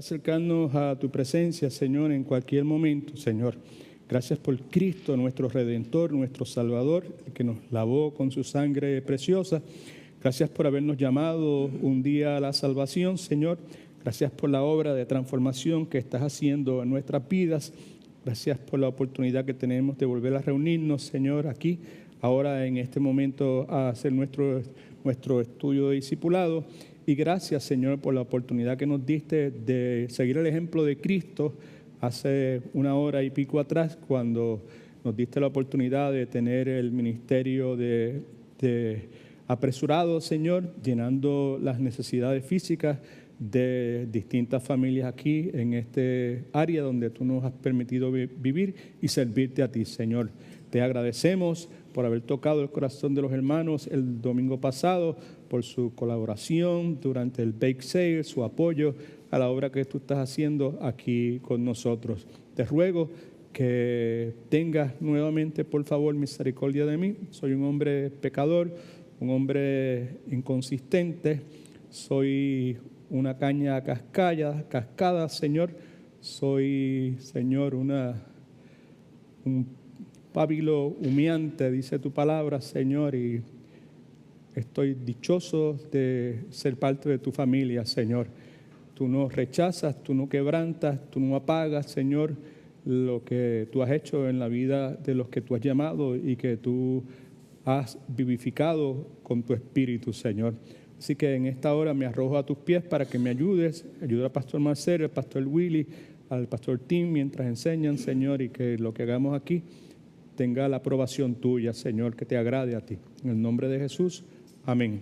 acercarnos a tu presencia, Señor, en cualquier momento, Señor. Gracias por Cristo, nuestro Redentor, nuestro Salvador, que nos lavó con su sangre preciosa. Gracias por habernos llamado un día a la salvación, Señor. Gracias por la obra de transformación que estás haciendo en nuestras vidas. Gracias por la oportunidad que tenemos de volver a reunirnos, Señor, aquí, ahora en este momento, a hacer nuestro estudio de discipulado. Y gracias, Señor, por la oportunidad que nos diste de seguir el ejemplo de Cristo hace una hora y pico atrás, cuando nos diste la oportunidad de tener el ministerio de apresurado, Señor, llenando las necesidades físicas de distintas familias aquí en este área donde tú nos has permitido vivir y servirte a ti, Señor. Te agradecemos por haber tocado el corazón de los hermanos el domingo pasado, por su colaboración durante el Bake Sale, su apoyo a la obra que tú estás haciendo aquí con nosotros. Te ruego que tengas nuevamente, por favor, misericordia de mí. Soy un hombre pecador, un hombre inconsistente, soy una caña cascada, Señor. Soy, Señor, un pábilo humeante, dice tu palabra, Señor, y estoy dichoso de ser parte de tu familia, Señor. Tú no rechazas, tú no quebrantas, tú no apagas, Señor, lo que tú has hecho en la vida de los que tú has llamado y que tú has vivificado con tu espíritu, Señor. Así que en esta hora me arrojo a tus pies para que me ayudes. Ayuda al pastor Marcelo, al pastor Willy, al pastor Tim mientras enseñan, Señor, y que lo que hagamos aquí tenga la aprobación tuya, Señor, que te agrade a ti. En el nombre de Jesús, amén.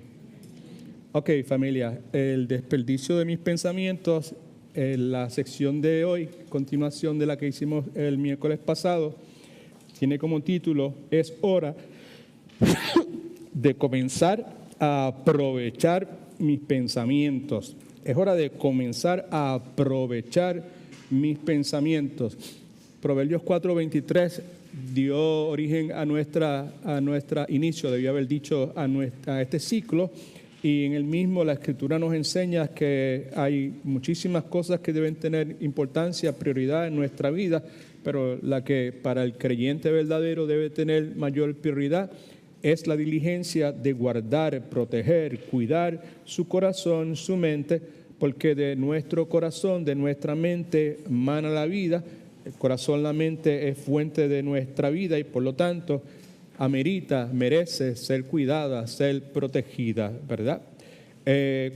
Ok, familia, el desperdicio de mis pensamientos, en la sección de hoy, continuación de la que hicimos el miércoles pasado, tiene como título, es hora de comenzar a aprovechar mis pensamientos. Es hora de comenzar a aprovechar mis pensamientos. Proverbios 4:23 dio origen a nuestra inicio, debía haber dicho a este ciclo, y en el mismo la Escritura nos enseña que hay muchísimas cosas que deben tener importancia, prioridad en nuestra vida, pero la que para el creyente verdadero debe tener mayor prioridad es la diligencia de guardar, proteger, cuidar su corazón, su mente, porque de nuestro corazón, de nuestra mente, mana la vida. El corazón, la mente es fuente de nuestra vida y por lo tanto merece ser cuidada, ser protegida, ¿verdad?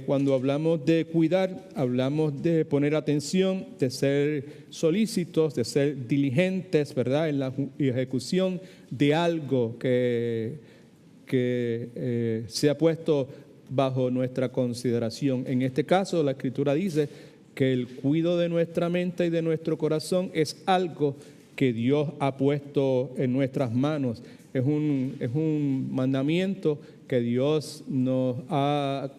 Cuando hablamos de cuidar, hablamos de poner atención, de ser solícitos, de ser diligentes, ¿verdad? En la ejecución de algo que se ha puesto bajo nuestra consideración. En este caso, la Escritura dice que el cuidado de nuestra mente y de nuestro corazón es algo que Dios ha puesto en nuestras manos. Es un mandamiento que Dios nos ha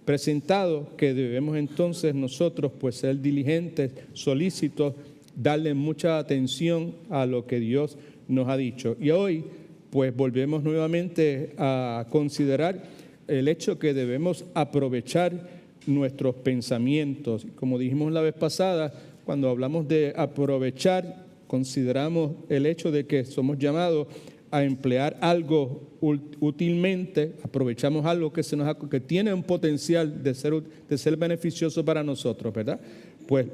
presentado, que debemos entonces nosotros pues ser diligentes, solícitos, darle mucha atención a lo que Dios nos ha dicho. Y hoy pues volvemos nuevamente a considerar el hecho que debemos aprovechar nuestros pensamientos. Como dijimos la vez pasada, cuando hablamos de aprovechar, consideramos el hecho de que somos llamados a emplear algo útilmente, aprovechamos algo que tiene un potencial de ser beneficioso para nosotros, ¿verdad? Pues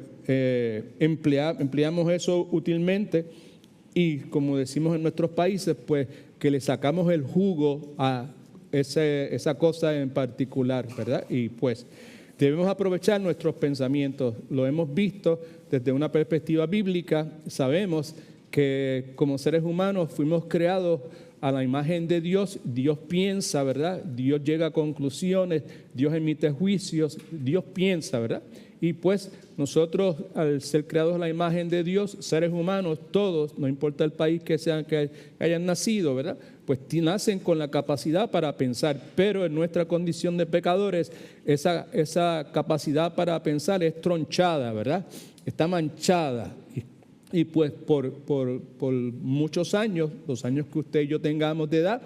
empleamos eso útilmente y, como decimos en nuestros países, pues que le sacamos el jugo a esa cosa en particular, ¿verdad? Y pues debemos aprovechar nuestros pensamientos. Lo hemos visto desde una perspectiva bíblica. Sabemos que como seres humanos fuimos creados a la imagen de Dios. Dios piensa, ¿verdad? Dios llega a conclusiones, Dios emite juicios, Dios piensa, ¿verdad? Y pues nosotros, al ser creados a la imagen de Dios, seres humanos, todos, no importa el país que hayan nacido, ¿verdad? Pues nacen con la capacidad para pensar, pero en nuestra condición de pecadores, esa capacidad para pensar es tronchada, ¿verdad? Está manchada. Y pues por muchos años, los años que usted y yo tengamos de edad,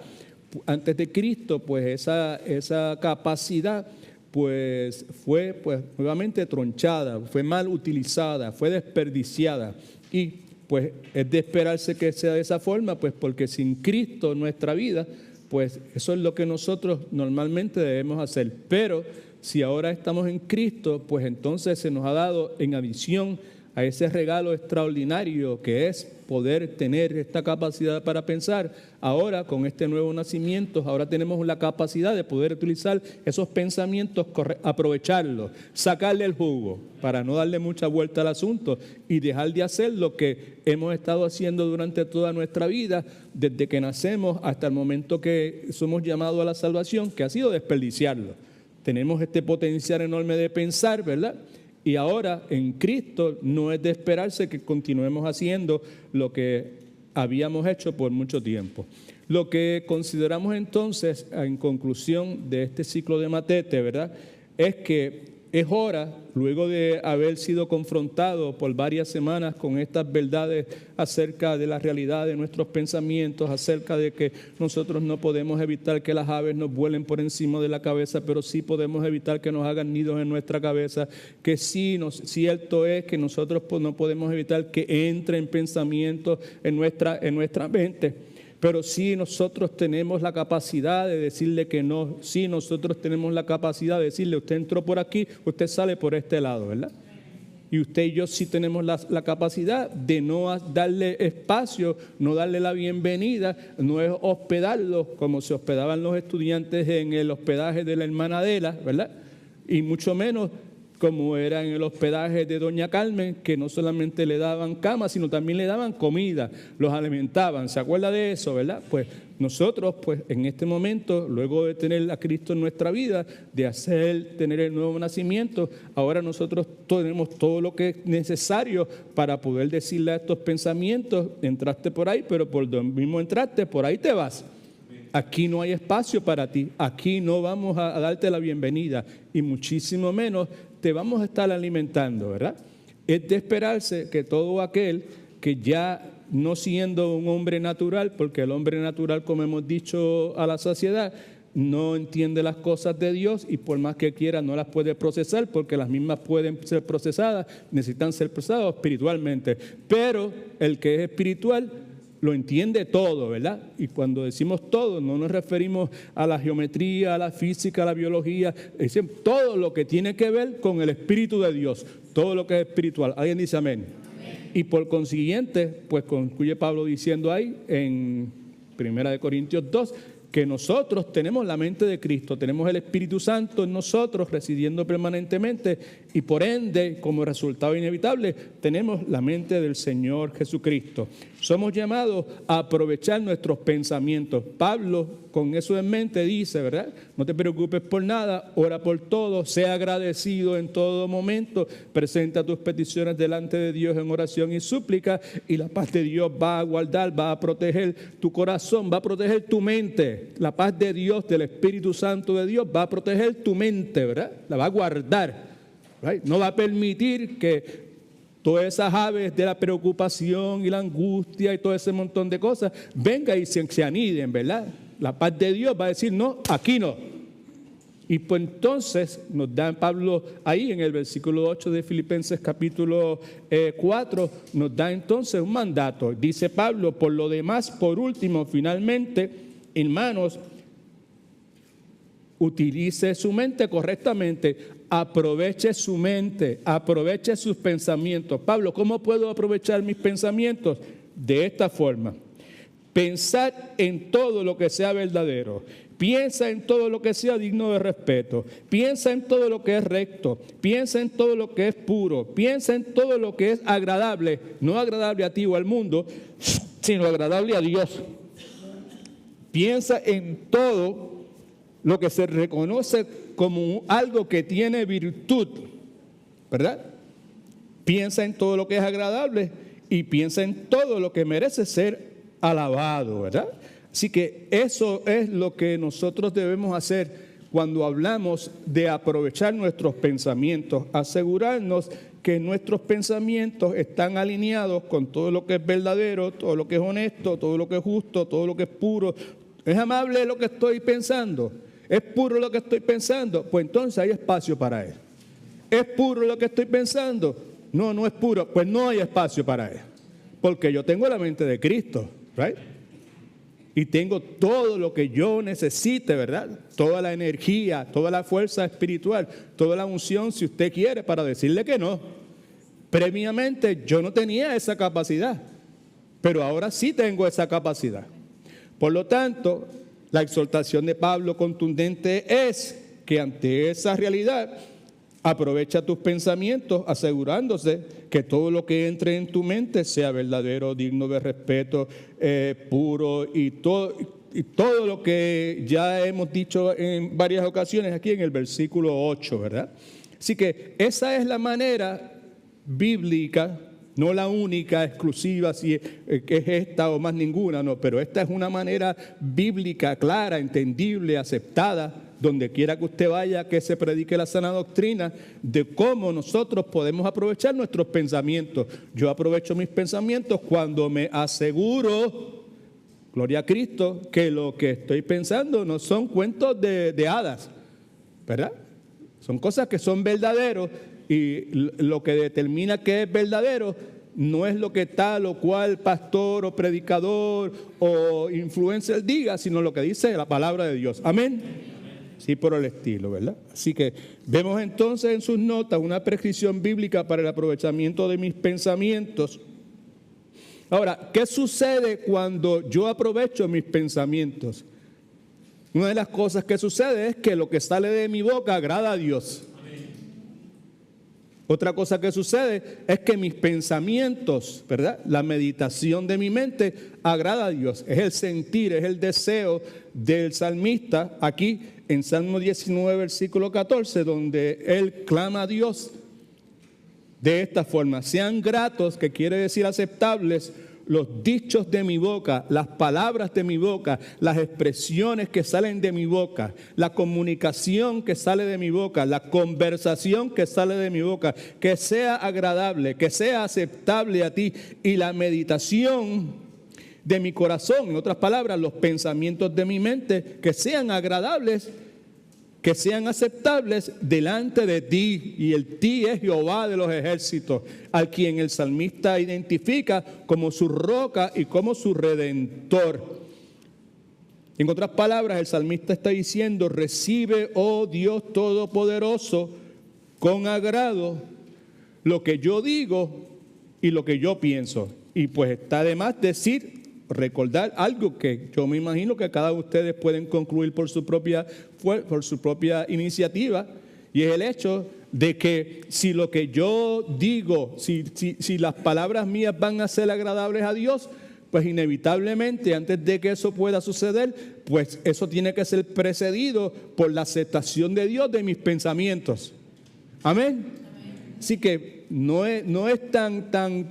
antes de Cristo, pues esa capacidad pues fue nuevamente tronchada, fue mal utilizada, fue desperdiciada. Y pues es de esperarse que sea de esa forma, pues porque sin Cristo en nuestra vida, pues eso es lo que nosotros normalmente debemos hacer. Pero si ahora estamos en Cristo, pues entonces se nos ha dado en adición a ese regalo extraordinario que es poder tener esta capacidad para pensar. Ahora, con este nuevo nacimiento, ahora tenemos la capacidad de poder utilizar esos pensamientos, aprovecharlos, sacarle el jugo, para no darle mucha vuelta al asunto y dejar de hacer lo que hemos estado haciendo durante toda nuestra vida, desde que nacemos hasta el momento que somos llamados a la salvación, que ha sido desperdiciarlo. Tenemos este potencial enorme de pensar, ¿verdad? Y ahora en Cristo no es de esperarse que continuemos haciendo lo que habíamos hecho por mucho tiempo. Lo que consideramos entonces, en conclusión de este ciclo de Matete, ¿verdad?, es que es hora, luego de haber sido confrontado por varias semanas con estas verdades acerca de la realidad de nuestros pensamientos, acerca de que nosotros no podemos evitar que las aves nos vuelen por encima de la cabeza, pero sí podemos evitar que nos hagan nidos en nuestra cabeza, que sí, cierto es que nosotros no podemos evitar que entren pensamientos en nuestra mente. Pero sí nosotros tenemos la capacidad de decirle que no, sí nosotros tenemos la capacidad de decirle, usted entró por aquí, usted sale por este lado, ¿verdad? Y usted y yo sí tenemos la capacidad de no darle espacio, no darle la bienvenida, no es hospedarlo como se hospedaban los estudiantes en el hospedaje de la hermana Adela, ¿verdad? Y mucho menos como era en el hospedaje de doña Carmen, que no solamente le daban cama, sino también le daban comida, los alimentaban. ¿Se acuerda de eso, verdad? Pues nosotros, pues en este momento, luego de tener a Cristo en nuestra vida, de tener el nuevo nacimiento, ahora nosotros tenemos todo lo que es necesario para poder decirle a estos pensamientos, entraste por ahí, pero por donde mismo entraste, por ahí te vas. Aquí no hay espacio para ti, aquí no vamos a darte la bienvenida y muchísimo menos te vamos a estar alimentando, ¿verdad? Es de esperarse que todo aquel que ya no siendo un hombre natural, porque el hombre natural, como hemos dicho a la saciedad, no entiende las cosas de Dios y por más que quiera no las puede procesar, porque las mismas pueden ser procesadas, necesitan ser procesadas espiritualmente. Pero el que es espiritual lo entiende todo, ¿verdad? Y cuando decimos todo, no nos referimos a la geometría, a la física, a la biología, decimos todo lo que tiene que ver con el Espíritu de Dios, todo lo que es espiritual. ¿Alguien dice amén? Amén. Y por consiguiente, pues concluye Pablo diciendo ahí en 1 Corintios 2, que nosotros tenemos la mente de Cristo, tenemos el Espíritu Santo en nosotros residiendo permanentemente y por ende, como resultado inevitable, tenemos la mente del Señor Jesucristo. Somos llamados a aprovechar nuestros pensamientos. Pablo, con eso en mente, dice, ¿verdad? No te preocupes por nada, ora por todo, sea agradecido en todo momento, presenta tus peticiones delante de Dios en oración y súplica y la paz de Dios va a guardar, va a proteger tu corazón, va a proteger tu mente. La paz de Dios, del Espíritu Santo de Dios, va a proteger tu mente, ¿verdad? La va a guardar, ¿right? No va a permitir que todas esas aves de la preocupación y la angustia y todo ese montón de cosas vengan y se aniden, ¿verdad? La paz de Dios va a decir, no, aquí no. Y pues entonces nos da Pablo ahí en el versículo 8 de Filipenses capítulo 4, nos da entonces un mandato. Dice Pablo, por lo demás, por último, finalmente, hermanos, utilice su mente correctamente, aproveche su mente, aproveche sus pensamientos. Pablo, ¿cómo puedo aprovechar mis pensamientos? De esta forma. Pensar en todo lo que sea verdadero. Piensa en todo lo que sea digno de respeto. Piensa en todo lo que es recto. Piensa en todo lo que es puro. Piensa en todo lo que es agradable. No agradable a ti o al mundo, sino agradable a Dios. Piensa en todo lo que se reconoce como algo que tiene virtud, ¿verdad? Piensa en todo lo que es agradable y piensa en todo lo que merece ser alabado, ¿verdad? Así que eso es lo que nosotros debemos hacer cuando hablamos de aprovechar nuestros pensamientos, asegurarnos que nuestros pensamientos están alineados con todo lo que es verdadero, todo lo que es honesto, todo lo que es justo, todo lo que es puro. ¿Es amable lo que estoy pensando? ¿Es puro lo que estoy pensando? Pues entonces hay espacio para Él. ¿Es puro lo que estoy pensando? No, no es puro. Pues no hay espacio para Él. Porque yo tengo la mente de Cristo, ¿right? Y tengo todo lo que yo necesite, ¿verdad? Toda la energía, toda la fuerza espiritual, toda la unción, si usted quiere, para decirle que no. Previamente yo no tenía esa capacidad, pero ahora sí tengo esa capacidad. Por lo tanto, la exhortación de Pablo contundente es que ante esa realidad, aprovecha tus pensamientos asegurándose que todo lo que entre en tu mente sea verdadero, digno de respeto, puro y todo lo que ya hemos dicho en varias ocasiones aquí en el versículo 8, ¿verdad? Así que esa es la manera bíblica, no la única, exclusiva, si es esta o más ninguna, no, pero esta es una manera bíblica, clara, entendible, aceptada, donde quiera que usted vaya, que se predique la sana doctrina de cómo nosotros podemos aprovechar nuestros pensamientos. Yo aprovecho mis pensamientos cuando me aseguro, gloria a Cristo, que lo que estoy pensando no son cuentos de hadas, ¿verdad? Son cosas que son verdaderos y lo que determina que es verdadero no es lo que tal o cual pastor o predicador o influencer diga, sino lo que dice la palabra de Dios. Amén. Sí, por el estilo, ¿verdad? Así que vemos entonces en sus notas una prescripción bíblica para el aprovechamiento de mis pensamientos. Ahora, ¿qué sucede cuando yo aprovecho mis pensamientos? Una de las cosas que sucede es que lo que sale de mi boca agrada a Dios. Otra cosa que sucede es que mis pensamientos, ¿verdad? La meditación de mi mente agrada a Dios. Es el sentir, es el deseo del salmista aquí en Salmo 19, versículo 14, donde él clama a Dios de esta forma: sean gratos, que quiere decir aceptables, los dichos de mi boca, las palabras de mi boca, las expresiones que salen de mi boca, la comunicación que sale de mi boca, la conversación que sale de mi boca, que sea agradable, que sea aceptable a ti, y la meditación de mi corazón, en otras palabras, los pensamientos de mi mente, que sean agradables, que sean aceptables delante de ti. Y el ti es Jehová de los ejércitos, al quien el salmista identifica como su roca y como su redentor. En otras palabras, el salmista está diciendo: recibe, oh Dios Todopoderoso, con agrado lo que yo digo y lo que yo pienso. Y pues está de más recordar algo que yo me imagino que cada uno de ustedes pueden concluir por su propia iniciativa, y es el hecho de que si lo que yo digo, si las palabras mías van a ser agradables a Dios, pues inevitablemente, antes de que eso pueda suceder, pues eso tiene que ser precedido por la aceptación de Dios de mis pensamientos. Amén. Así que no es tan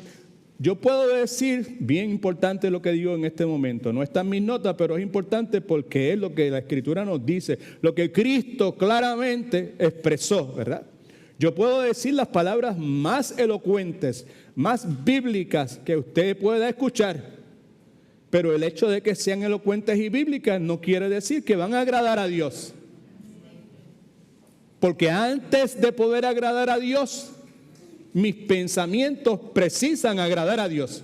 yo puedo decir, bien importante lo que digo en este momento, no está en mis notas, pero es importante porque es lo que la Escritura nos dice, lo que Cristo claramente expresó, ¿verdad? Yo puedo decir las palabras más elocuentes, más bíblicas que usted pueda escuchar, pero el hecho de que sean elocuentes y bíblicas no quiere decir que van a agradar a Dios. Porque antes de poder agradar a Dios, mis pensamientos precisan agradar a Dios,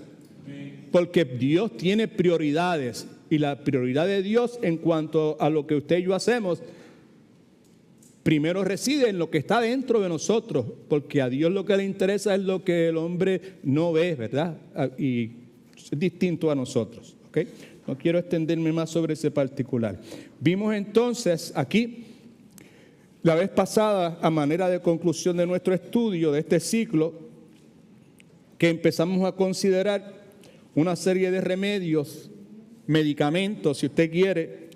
porque Dios tiene prioridades, y la prioridad de Dios en cuanto a lo que usted y yo hacemos, primero reside en lo que está dentro de nosotros, porque a Dios lo que le interesa es lo que el hombre no ve, ¿verdad? Y es distinto a nosotros, ¿ok? No quiero extenderme más sobre ese particular. Vimos entonces aquí, la vez pasada, a manera de conclusión de nuestro estudio de este ciclo, que empezamos a considerar una serie de remedios, medicamentos, si usted quiere,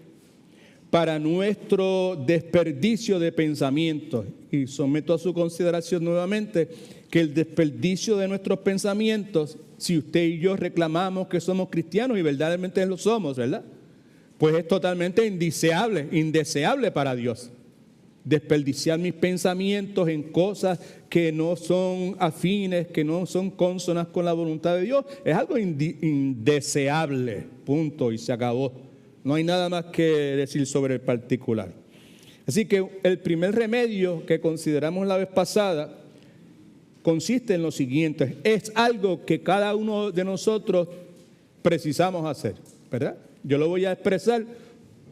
para nuestro desperdicio de pensamientos. Y someto a su consideración nuevamente que el desperdicio de nuestros pensamientos, si usted y yo reclamamos que somos cristianos, y verdaderamente lo somos, ¿verdad? Pues es totalmente indeseable para Dios. Desperdiciar mis pensamientos en cosas que no son afines, que no son cónsonas con la voluntad de Dios, es algo indeseable, punto, y se acabó. No hay nada más que decir sobre el particular. Así que el primer remedio que consideramos la vez pasada consiste en lo siguiente: es algo que cada uno de nosotros precisamos hacer, ¿verdad? Yo lo voy a expresar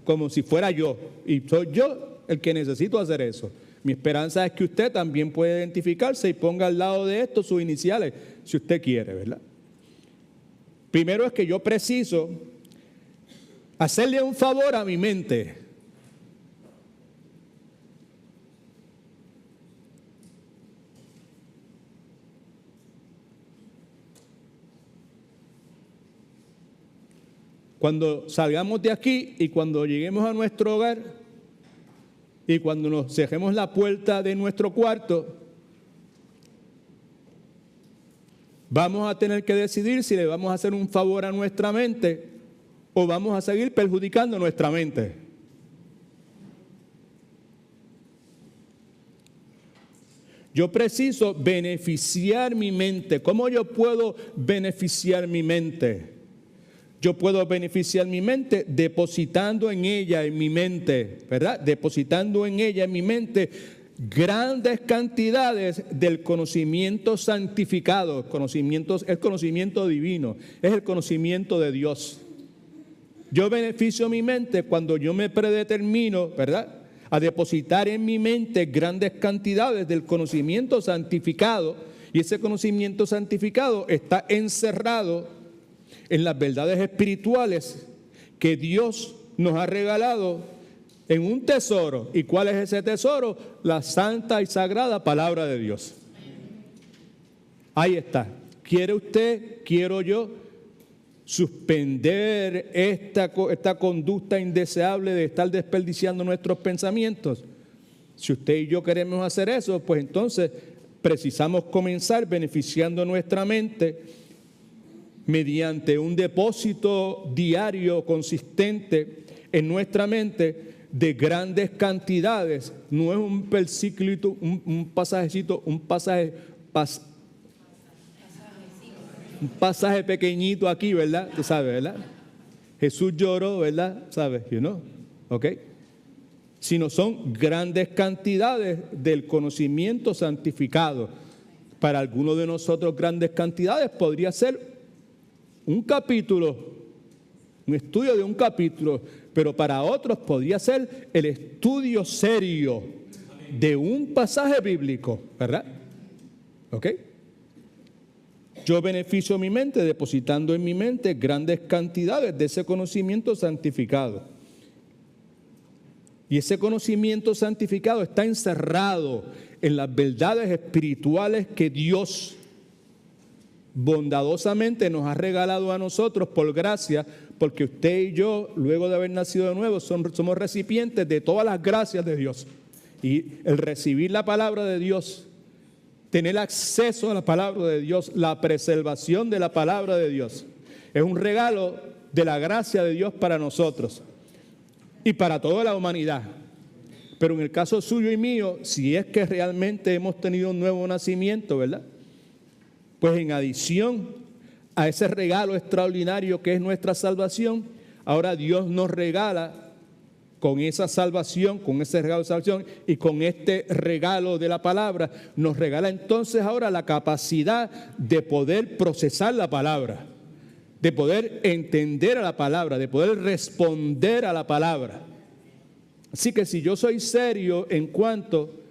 como si fuera yo, y soy yo el que necesito hacer eso. Mi esperanza es que usted también pueda identificarse y ponga al lado de esto sus iniciales, si usted quiere, ¿verdad? Primero es que yo preciso hacerle un favor a mi mente. Cuando salgamos de aquí y cuando lleguemos a nuestro hogar y cuando nos cerremos la puerta de nuestro cuarto, vamos a tener que decidir si le vamos a hacer un favor a nuestra mente o vamos a seguir perjudicando nuestra mente. Yo preciso beneficiar mi mente. ¿Cómo yo puedo beneficiar mi mente? Yo puedo beneficiar mi mente depositando en ella, en mi mente, ¿verdad? Depositando en ella, en mi mente, grandes cantidades del conocimiento santificado. El conocimiento divino, es el conocimiento de Dios. Yo beneficio mi mente cuando yo me predetermino, ¿verdad?, a depositar en mi mente grandes cantidades del conocimiento santificado, y ese conocimiento santificado está encerrado en las verdades espirituales que Dios nos ha regalado en un tesoro. ¿Y cuál es ese tesoro? La santa y sagrada palabra de Dios. Ahí está. ¿Quiere usted, quiero yo, suspender esta conducta indeseable de estar desperdiciando nuestros pensamientos? Si usted y yo queremos hacer eso, pues entonces precisamos comenzar beneficiando nuestra mente mediante un depósito diario consistente en nuestra mente de grandes cantidades. No es un versículo, un pasaje pequeñito aquí, ¿verdad? Tú sabes, ¿verdad? Jesús lloró, ¿verdad? ¿Sabes? ¿Ok? Sino son grandes cantidades del conocimiento santificado. Para algunos de nosotros grandes cantidades podría ser un capítulo, un estudio de un capítulo, pero para otros podría ser el estudio serio de un pasaje bíblico, ¿verdad? ¿Ok? Yo beneficio mi mente depositando en mi mente grandes cantidades de ese conocimiento santificado. Y ese conocimiento santificado está encerrado en las verdades espirituales que Dios bondadosamente nos ha regalado a nosotros por gracia, porque usted y yo, luego de haber nacido de nuevo, somos recipientes de todas las gracias de Dios. Y el recibir la palabra de Dios, tener acceso a la palabra de Dios, la preservación de la palabra de Dios, es un regalo de la gracia de Dios para nosotros y para toda la humanidad. Pero en el caso suyo y mío, si es que realmente hemos tenido un nuevo nacimiento, ¿verdad?, pues en adición a ese regalo extraordinario que es nuestra salvación, ahora Dios nos regala con esa salvación, con ese regalo de salvación y con este regalo de la palabra, nos regala entonces ahora la capacidad de poder procesar la palabra, de poder entender a la palabra, de poder responder a la palabra. Así que si yo soy serio en cuanto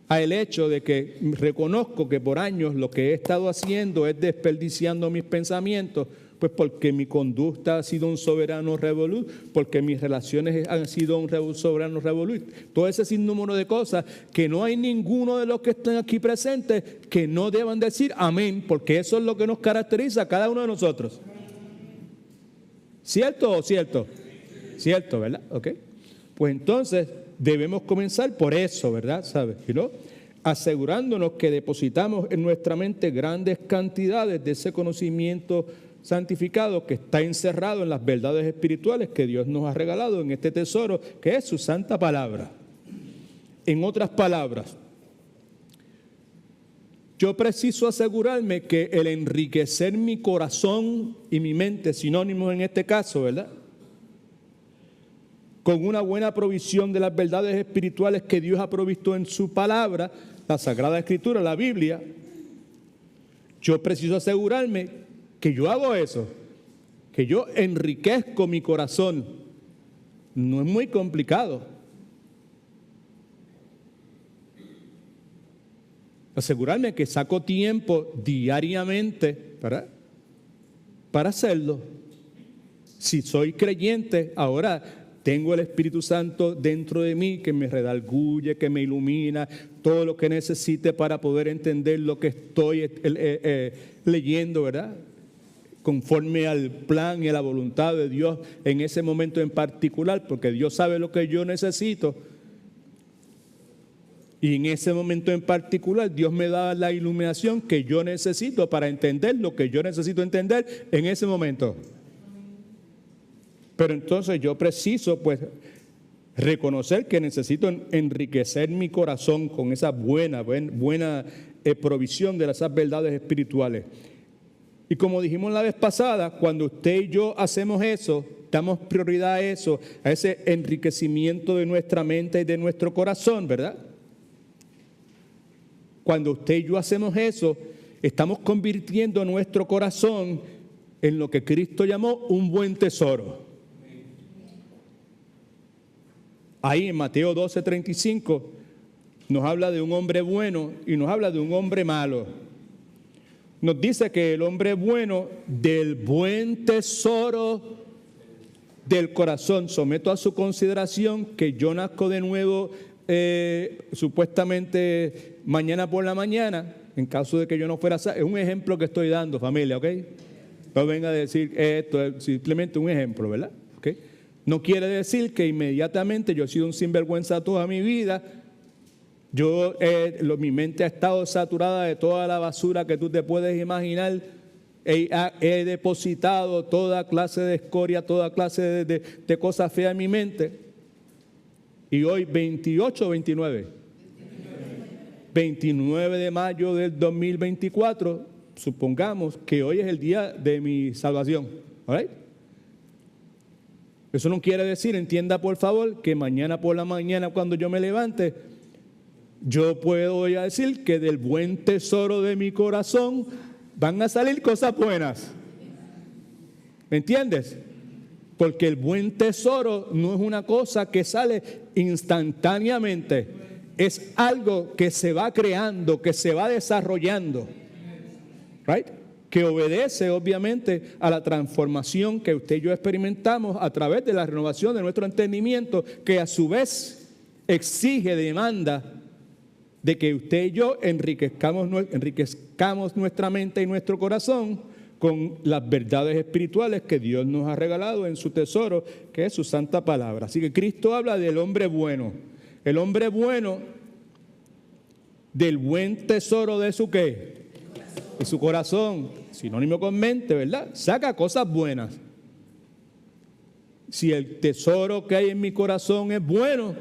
al hecho de que reconozco que por años lo que he estado haciendo es desperdiciando mis pensamientos, pues porque mi conducta ha sido un soberano revolut, porque mis relaciones han sido un soberano revolut, todo ese sinnúmero de cosas que no hay ninguno de los que están aquí presentes que no deban decir amén, porque eso es lo que nos caracteriza a cada uno de nosotros. ¿Cierto o cierto? Cierto, ¿verdad? Ok. Pues entonces debemos comenzar por eso, ¿verdad? ¿Sabes? ¿No? Asegurándonos que depositamos en nuestra mente grandes cantidades de ese conocimiento santificado que está encerrado en las verdades espirituales que Dios nos ha regalado en este tesoro que es su santa palabra. En otras palabras, yo preciso asegurarme que el enriquecer mi corazón y mi mente, sinónimos en este caso, ¿verdad?, con una buena provisión de las verdades espirituales que Dios ha provisto en su palabra, la Sagrada Escritura, la Biblia, yo preciso asegurarme que yo hago eso, que yo enriquezco mi corazón. No es muy complicado. Asegurarme que saco tiempo diariamente para hacerlo. Si soy creyente, ahora tengo el Espíritu Santo dentro de mí que me redarguye, que me ilumina, todo lo que necesite para poder entender lo que estoy leyendo, ¿verdad? Conforme al plan y a la voluntad de Dios en ese momento en particular, porque Dios sabe lo que yo necesito. Y en ese momento en particular, Dios me da la iluminación que yo necesito para entender lo que yo necesito entender en ese momento. Pero entonces yo preciso, pues, reconocer que necesito enriquecer mi corazón con esa buena provisión de esas verdades espirituales. Y como dijimos la vez pasada, cuando usted y yo hacemos eso, damos prioridad a eso, a ese enriquecimiento de nuestra mente y de nuestro corazón, ¿verdad? Cuando usted y yo hacemos eso, estamos convirtiendo nuestro corazón en lo que Cristo llamó un buen tesoro. Ahí en Mateo 12:35 nos habla de un hombre bueno y nos habla de un hombre malo. Nos dice que el hombre bueno del buen tesoro del corazón, someto a su consideración que yo nazco de nuevo supuestamente mañana por la mañana, en caso de que yo no fuera salvo. Es un ejemplo que estoy dando, familia, ¿ok? No venga a decir esto, es simplemente un ejemplo, ¿verdad? ¿Okay? No quiere decir que inmediatamente yo he sido un sinvergüenza toda mi vida. Mi mente ha estado saturada de toda la basura que tú te puedes imaginar. He depositado toda clase de escoria, toda clase de cosas feas en mi mente. Y hoy, 28 o 29. 29 de mayo del 2024, supongamos que hoy es el día de mi salvación. ¿All right? Eso no quiere decir, entienda por favor, que mañana por la mañana cuando yo me levante, yo puedo decir que del buen tesoro de mi corazón van a salir cosas buenas. ¿Me entiendes? Porque el buen tesoro no es una cosa que sale instantáneamente. Es algo que se va creando, que se va desarrollando. Right? Que obedece obviamente a la transformación que usted y yo experimentamos a través de la renovación de nuestro entendimiento, que a su vez exige, demanda de que usted y yo enriquezcamos nuestra mente y nuestro corazón con las verdades espirituales que Dios nos ha regalado en su tesoro, que es su santa palabra. Así que Cristo habla del hombre bueno. El hombre bueno, del buen tesoro de su ¿qué? De su corazón, sinónimo con mente, ¿verdad? Saca cosas buenas. Si el tesoro que hay en mi corazón es bueno,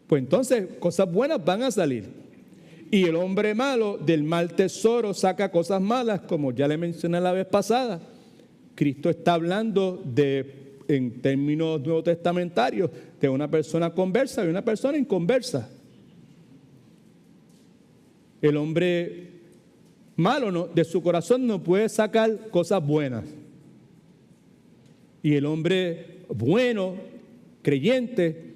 pues entonces cosas buenas van a salir. Y el hombre malo del mal tesoro saca cosas malas, como ya le mencioné la vez pasada. Cristo está hablando en términos neotestamentarios, de una persona conversa y una persona inconversa. El hombre malo de su corazón no puede sacar cosas buenas. Y el hombre bueno, creyente,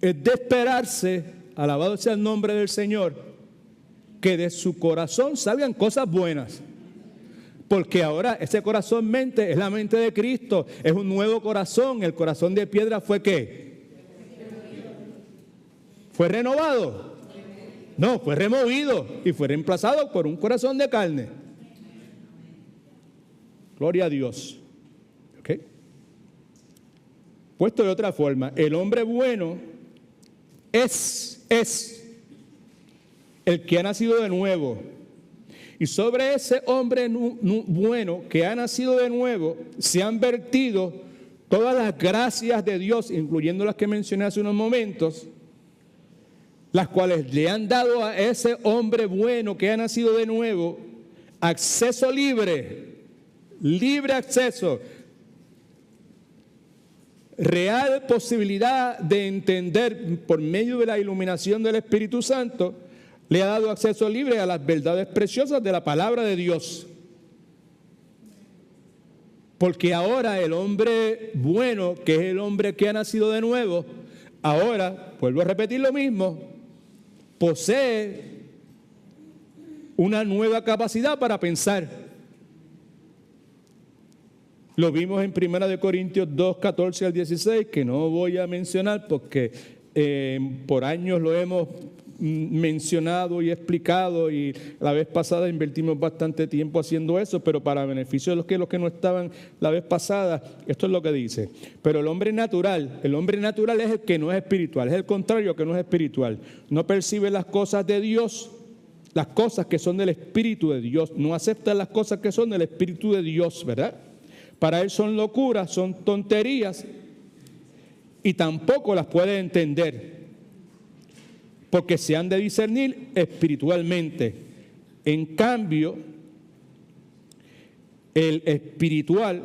es de esperarse, alabado sea el nombre del Señor, que de su corazón salgan cosas buenas. Porque ahora ese corazón-mente es la mente de Cristo, es un nuevo corazón. El corazón de piedra fue ¿qué? ¿Fue renovado? No, fue removido y fue reemplazado por un corazón de carne. Gloria a Dios. ¿Ok? Puesto de otra forma, el hombre bueno es el que ha nacido de nuevo. Y sobre ese hombre bueno que ha nacido de nuevo se han vertido todas las gracias de Dios, incluyendo las que mencioné hace unos momentos, las cuales le han dado a ese hombre bueno que ha nacido de nuevo acceso libre acceso. real posibilidad de entender por medio de la iluminación del Espíritu Santo, le ha dado acceso libre a las verdades preciosas de la palabra de Dios. Porque ahora el hombre bueno, que es el hombre que ha nacido de nuevo, ahora, vuelvo a repetir lo mismo, posee una nueva capacidad para pensar. Lo vimos en 1 Corintios 2, 14 al 16, que no voy a mencionar porque por años lo hemos mencionado y explicado, y la vez pasada invertimos bastante tiempo haciendo eso, pero para beneficio de los que no estaban la vez pasada, esto es lo que dice. Pero el hombre natural es el que no es espiritual, es el contrario que no es espiritual. No percibe las cosas de Dios, las cosas que son del Espíritu de Dios, no acepta las cosas que son del Espíritu de Dios, ¿verdad? Para él son locuras, son tonterías, y tampoco las puede entender, porque se han de discernir espiritualmente. En cambio, el espiritual,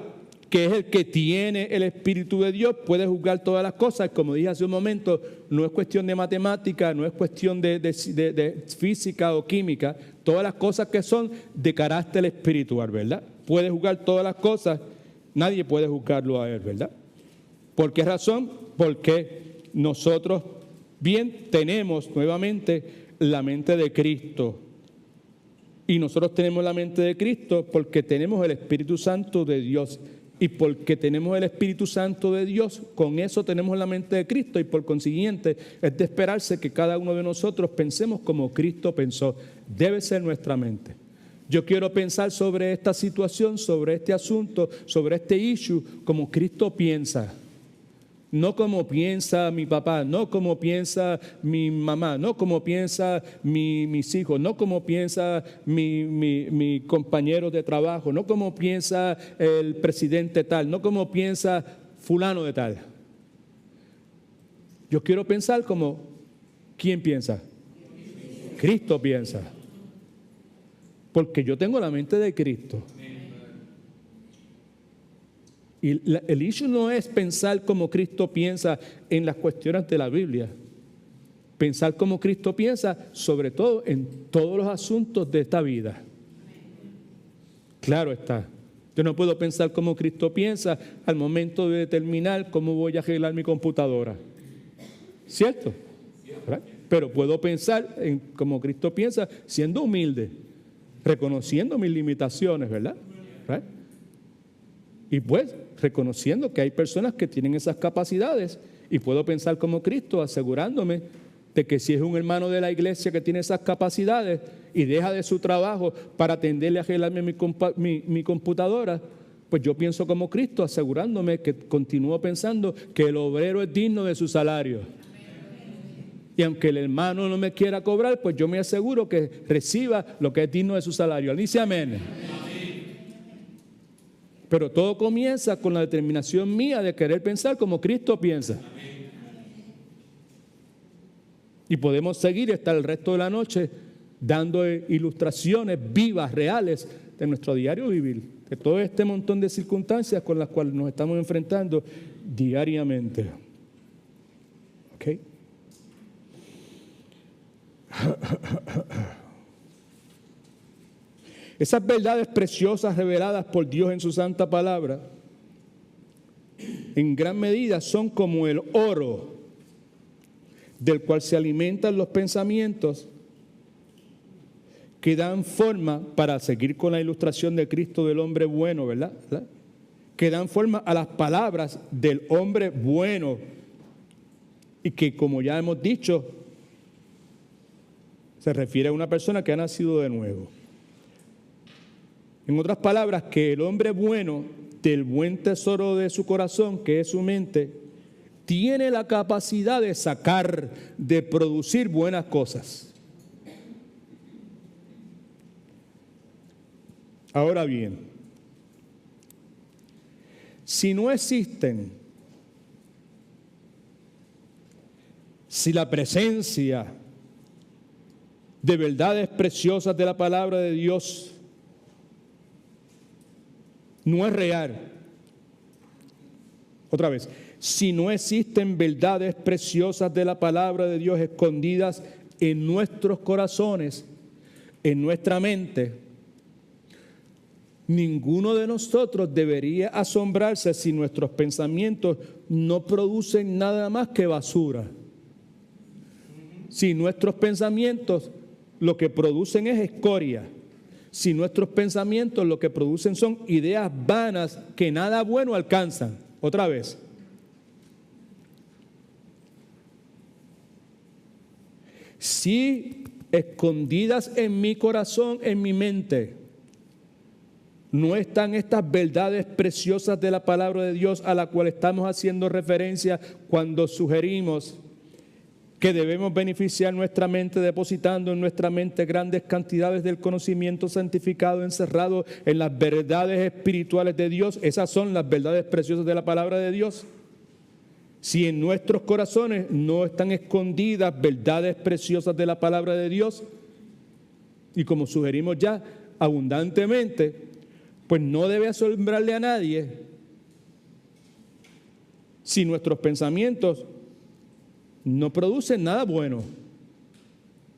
que es el que tiene el Espíritu de Dios, puede juzgar todas las cosas. Como dije hace un momento, no es cuestión de matemática, no es cuestión de física o química, todas las cosas que son de carácter espiritual, ¿verdad? Puede juzgar todas las cosas, nadie puede juzgarlo a él, ¿verdad? ¿Por qué razón? Porque nosotros bien tenemos nuevamente la mente de Cristo. Y nosotros tenemos la mente de Cristo porque tenemos el Espíritu Santo de Dios. Y porque tenemos el Espíritu Santo de Dios, con eso tenemos la mente de Cristo. Y por consiguiente, es de esperarse que cada uno de nosotros pensemos como Cristo pensó. Debe ser nuestra mente. Yo quiero pensar sobre esta situación, sobre este asunto, sobre este issue, como Cristo piensa. No como piensa mi papá, no como piensa mi mamá, no como piensa mis hijos, no como piensa mi compañero de trabajo, no como piensa el presidente tal, no como piensa fulano de tal. Yo quiero pensar como, ¿quién piensa? Cristo piensa. Porque yo tengo la mente de Cristo. Y el issue no es pensar como Cristo piensa en las cuestiones de la Biblia. Pensar como Cristo piensa, sobre todo en todos los asuntos de esta vida. Claro está. Yo no puedo pensar como Cristo piensa al momento de determinar cómo voy a arreglar mi computadora. ¿Cierto? ¿Verdad? Pero puedo pensar como Cristo piensa, siendo humilde, reconociendo mis limitaciones, ¿verdad? ¿Verdad? Y pues reconociendo que hay personas que tienen esas capacidades, y puedo pensar como Cristo, asegurándome de que si es un hermano de la iglesia que tiene esas capacidades y deja de su trabajo para atenderle a arreglarme mi computadora, pues yo pienso como Cristo, asegurándome que continúo pensando que el obrero es digno de su salario. Y aunque el hermano no me quiera cobrar, pues yo me aseguro que reciba lo que es digno de su salario. Dice amén. Pero todo comienza con la determinación mía de querer pensar como Cristo piensa. Y podemos seguir hasta el resto de la noche dando ilustraciones vivas, reales de nuestro diario vivir, de todo este montón de circunstancias con las cuales nos estamos enfrentando diariamente. ¿Ok? Esas verdades preciosas reveladas por Dios en su santa palabra, en gran medida son como el oro del cual se alimentan los pensamientos que dan forma, para seguir con la ilustración de Cristo del hombre bueno, ¿verdad? Que dan forma a las palabras del hombre bueno, y que, como ya hemos dicho, se refiere a una persona que ha nacido de nuevo. En otras palabras, que el hombre bueno, del buen tesoro de su corazón, que es su mente, tiene la capacidad de sacar, de producir buenas cosas. Ahora bien, si no existen, si la presencia de verdades preciosas de la palabra de Dios no es real. Otra vez, si no existen verdades preciosas de la palabra de Dios escondidas en nuestros corazones, en nuestra mente, ninguno de nosotros debería asombrarse si nuestros pensamientos no producen nada más que basura. Si nuestros pensamientos lo que producen es escoria, si nuestros pensamientos lo que producen son ideas vanas que nada bueno alcanzan. Otra vez. Si escondidas en mi corazón, en mi mente, no están estas verdades preciosas de la palabra de Dios a la cual estamos haciendo referencia cuando sugerimos que debemos beneficiar nuestra mente depositando en nuestra mente grandes cantidades del conocimiento santificado encerrado en las verdades espirituales de Dios. Esas son las verdades preciosas de la palabra de Dios. Si en nuestros corazones no están escondidas verdades preciosas de la palabra de Dios, y como sugerimos ya abundantemente, pues no debe asombrarle a nadie si nuestros pensamientos no producen nada bueno,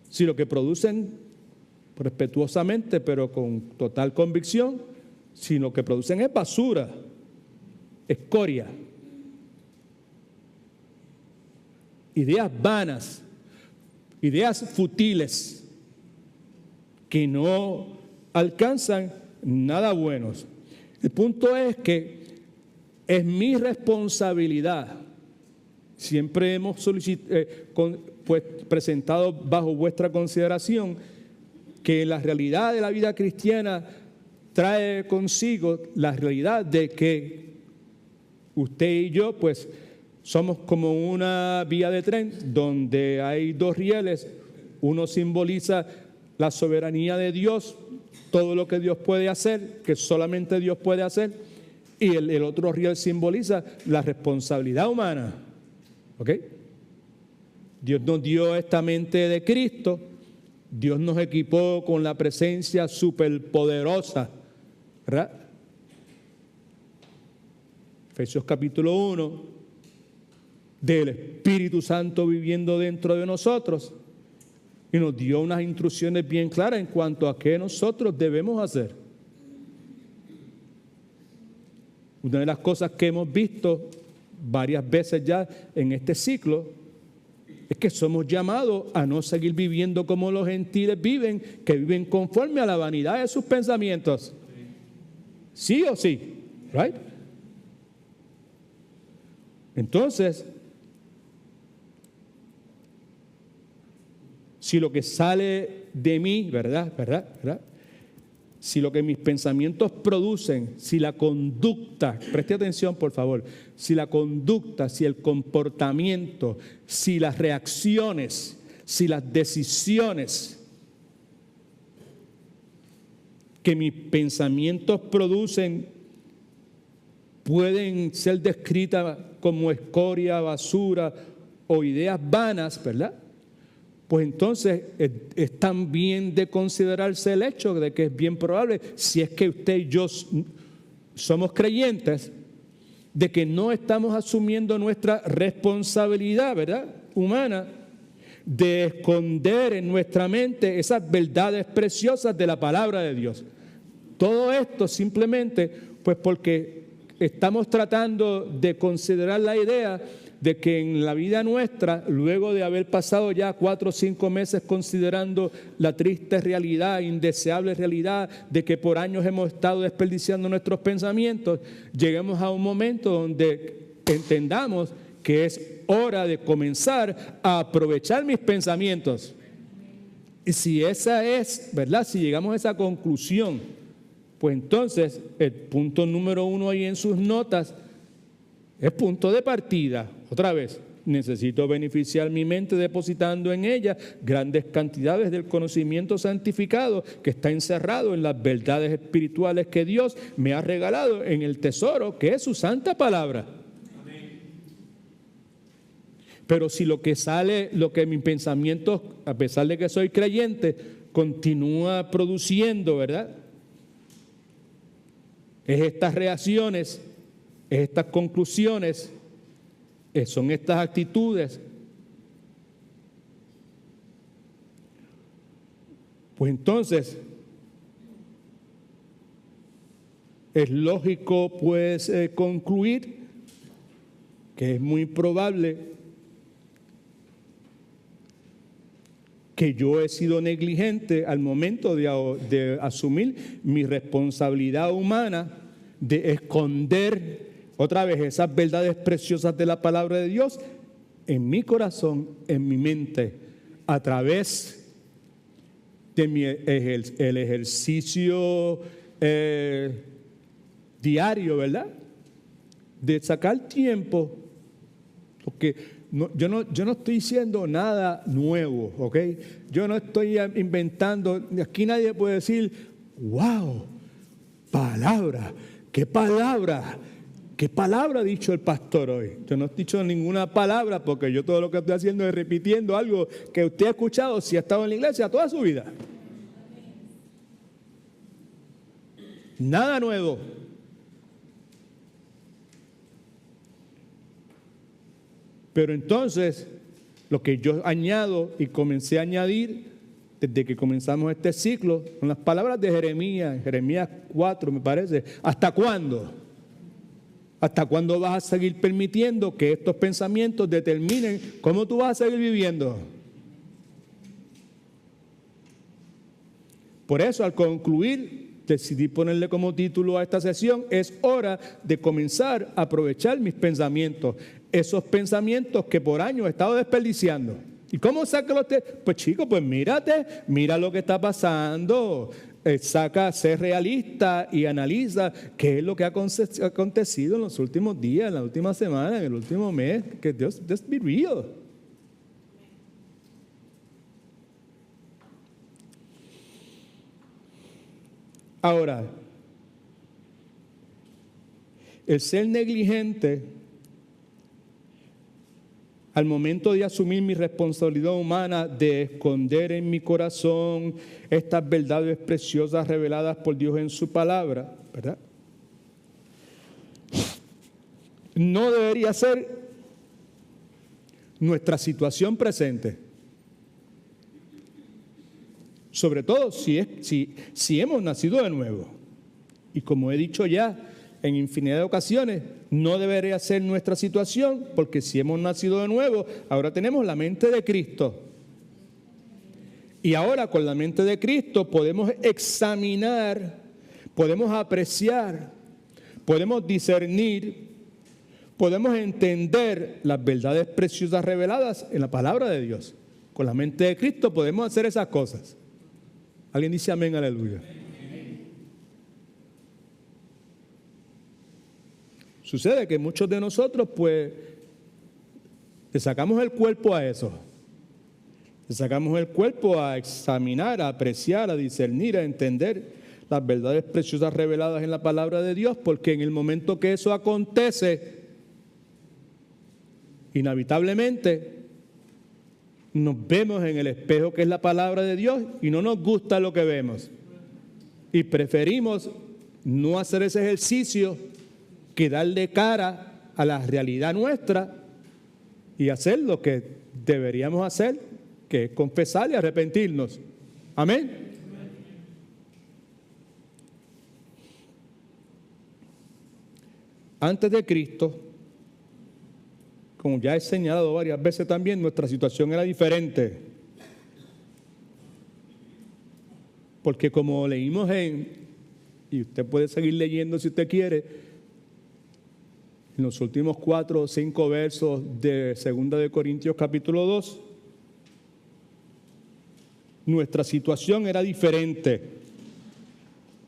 si lo que producen respetuosamente pero con total convicción, si lo que producen es basura, escoria, ideas vanas, ideas futiles que no alcanzan nada buenos. El punto es que es mi responsabilidad. Siempre hemos presentado bajo vuestra consideración que la realidad de la vida cristiana trae consigo la realidad de que usted y yo pues somos como una vía de tren donde hay dos rieles. Uno simboliza la soberanía de Dios, todo lo que Dios puede hacer, que solamente Dios puede hacer, y el otro riel simboliza la responsabilidad humana. ¿Ok? Dios nos dio esta mente de Cristo, Dios nos equipó con la presencia superpoderosa, ¿verdad? Efesios capítulo 1, del Espíritu Santo viviendo dentro de nosotros, y nos dio unas instrucciones bien claras en cuanto a qué nosotros debemos hacer. Una de las cosas que hemos visto varias veces ya en este ciclo es que somos llamados a no seguir viviendo como los gentiles viven, que viven conforme a la vanidad de sus pensamientos. ¿Sí o sí? ¿Right? Entonces, si lo que sale de mí, ¿verdad? Si lo que mis pensamientos producen, si la conducta, preste atención por favor, si la conducta, si el comportamiento, si las reacciones, si las decisiones que mis pensamientos producen pueden ser descritas como escoria, basura o ideas vanas, ¿verdad? Pues entonces es también de considerarse el hecho de que es bien probable, si es que usted y yo somos creyentes, de que no estamos asumiendo nuestra responsabilidad, ¿verdad?, humana, de esconder en nuestra mente esas verdades preciosas de la palabra de Dios. Todo esto simplemente, pues porque estamos tratando de considerar la idea de que en la vida nuestra, luego de haber pasado ya 4 o 5 meses considerando la triste realidad, indeseable realidad de que por años hemos estado desperdiciando nuestros pensamientos, lleguemos a un momento donde entendamos que es hora de comenzar a aprovechar mis pensamientos. Y si esa es, ¿verdad?, si llegamos a esa conclusión, pues entonces el punto número 1 ahí en sus notas es punto de partida. Otra vez, necesito beneficiar mi mente depositando en ella grandes cantidades del conocimiento santificado que está encerrado en las verdades espirituales que Dios me ha regalado en el tesoro que es su santa palabra. Amén. Pero si lo que sale, lo que mis pensamientos, a pesar de que soy creyente, continúa produciendo, ¿verdad?, es estas reacciones, es estas conclusiones, son estas actitudes. Pues entonces, es lógico pues concluir que es muy probable que yo he sido negligente al momento de asumir mi responsabilidad humana de esconder otra vez esas verdades preciosas de la palabra de Dios en mi corazón, en mi mente, a través de el ejercicio diario, ¿verdad? De sacar tiempo, porque yo no estoy diciendo nada nuevo, ¿ok? Yo no estoy inventando, aquí nadie puede decir, wow, palabra, qué palabra. ¿Qué palabra ha dicho el pastor hoy? Yo no he dicho ninguna palabra porque yo todo lo que estoy haciendo es repitiendo algo que usted ha escuchado si ha estado en la iglesia toda su vida. Nada nuevo. Pero entonces, lo que yo añado y comencé a añadir desde que comenzamos este ciclo son las palabras de Jeremías 4, me parece. ¿Hasta cuándo? ¿Hasta cuándo vas a seguir permitiendo que estos pensamientos determinen cómo tú vas a seguir viviendo? Por eso, al concluir, decidí ponerle como título a esta sesión, es hora de comenzar a aprovechar mis pensamientos, esos pensamientos que por años he estado desperdiciando. ¿Y cómo sácalo usted? Pues chico, pues mírate, mira lo que está pasando. Sé realista y analiza qué es lo que ha acontecido en los últimos días, en la última semana, en el último mes. Que Dios be real. Ahora, el ser negligente al momento de asumir mi responsabilidad humana de esconder en mi corazón estas verdades preciosas reveladas por Dios en su palabra, ¿verdad? No debería ser nuestra situación presente. Sobre todo si hemos nacido de nuevo. Y como he dicho ya en infinidad de ocasiones, no debería ser nuestra situación, porque si hemos nacido de nuevo, ahora tenemos la mente de Cristo. Y ahora con la mente de Cristo podemos examinar, podemos apreciar, podemos discernir, podemos entender las verdades preciosas reveladas en la palabra de Dios. Con la mente de Cristo podemos hacer esas cosas. ¿Alguien dice amén, aleluya? Sucede que muchos de nosotros, pues, le sacamos el cuerpo a eso. Le sacamos el cuerpo a examinar, a apreciar, a discernir, a entender las verdades preciosas reveladas en la palabra de Dios, porque en el momento que eso acontece, inevitablemente, nos vemos en el espejo que es la palabra de Dios y no nos gusta lo que vemos. Y preferimos no hacer ese ejercicio que darle cara a la realidad nuestra y hacer lo que deberíamos hacer, que es confesar y arrepentirnos. Amén. Antes de Cristo, como ya he señalado varias veces también, nuestra situación era diferente. Porque como leímos y usted puede seguir leyendo si usted quiere, en los últimos 4 o 5 versos de 2 de Corintios capítulo 2, nuestra situación era diferente.